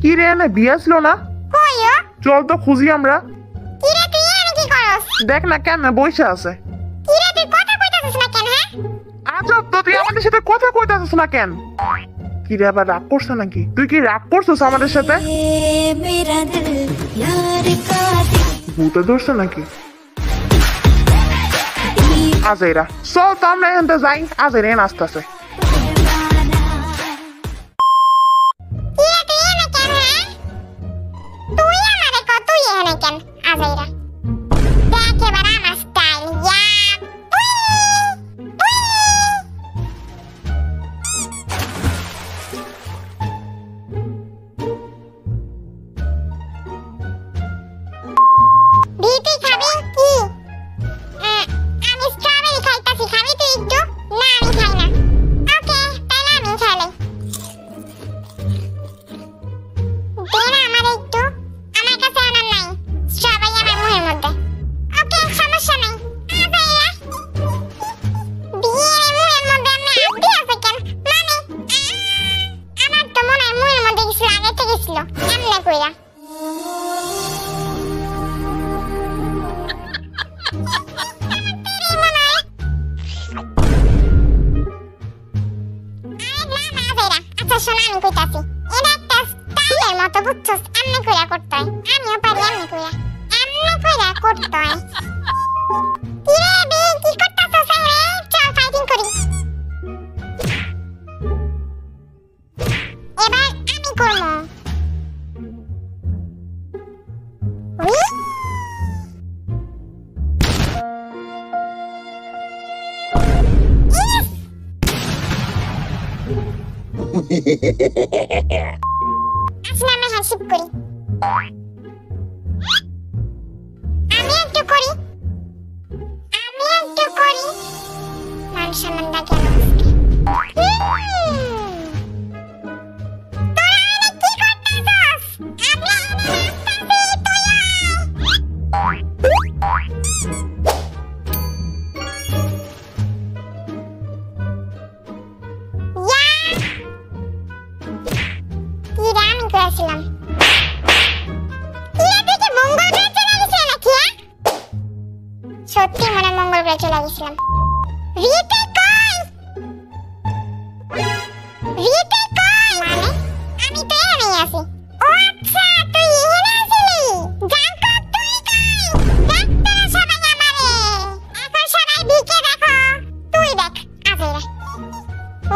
কি রে না বিয়ে আসলো না? কইও চল তো খুঁজি আমরা। কি রে তুই এখানে কি করস? দেখ না কেন বসে আছে। কি রে তুই কথা কইতাছিস না কেন হ্যাঁ? আজব তো, তুই আমাদের সাথে কথা কইতাছিস না কেন? কি রে আবার রাগ করছ নাকি? তুই কি রাগ করছিস আমাদের সাথে? ভূতে ধরছে নাকি? আজেরা চল তো আমরা এখান থেকে যাই, আজেরা এখানে আসতেছে। কি রে তুই এখানে কেন হ্যাঁ? তুই আমারে কত তুই এখানে কেন আজাইরা? দেখ এবার আমার স্টাইল ইয়া তুই খাবি কি? আমি স্ট্রবেরি খাইতাছি, খাবি তুই একটু? না আমি খাই না। ওকে তাহলে আমি খাইলে দে না আমার একটু, আমার কাছে আনার নাই স্ট্রবেরি আমার মুখের মধ্যে। ওকে সমস্যা নাই। আজাইরা বিয়ের মুখের মধ্যে আমি আড্ডি আছে কেন মানে? আমার তো মনে হয় মুখের মধ্যে কিছু আগে থেকে ছিল এমনে কইরা। শোনা আমি কইতাছি এটা একটা স্টাইলের মতো বুঝছস, এমনি কইরা করতে হয়। আমিও পারি এমনি কইরা করতে হয়। কি রে বে কি করতাছস রে? চল ফাইটিং করি। এবার আমি করব। আসলে আমি হাসিব করি। আমি একটু করি মান সম্মানটা কেন করেছিলাম। সত্যি মনে মঙ্গল গ্রহে চলে গেছিলাম। রিতে কই মানে আমি তো এখানেই আছি। ও আচ্ছা তুই এখানে আছিলি। জাঙ্কো তুই কই? ডাক্তার সবাই আমারে এখন সবাই দিকে দেখো। তুই দেখ আজেরা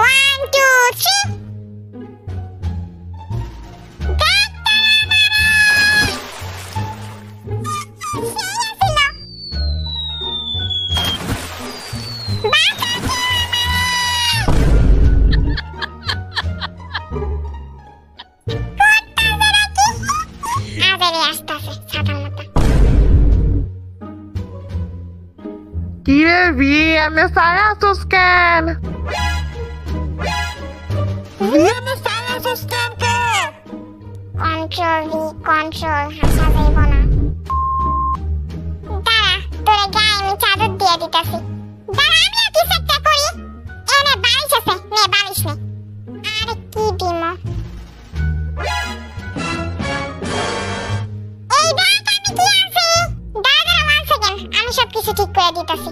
1 2 3 কি রে VMS আসছিস কেন? VMS আসছিস কেন? কন্ট্রোল হাসা যাইব না। দাঁড়া তোরে গায়ে আমি চাদর দিয়ে দিতেছি। দাঁড়া আমিও কিছু একটা করি। এনে বালিশ আছে, নে বালিশ নে। আরে কি দিম? এই দেখ আমি কি আছি। দাঁড়া 1 সেকেন্ড, আমি সব কিছু ঠিক করে দিতেছি।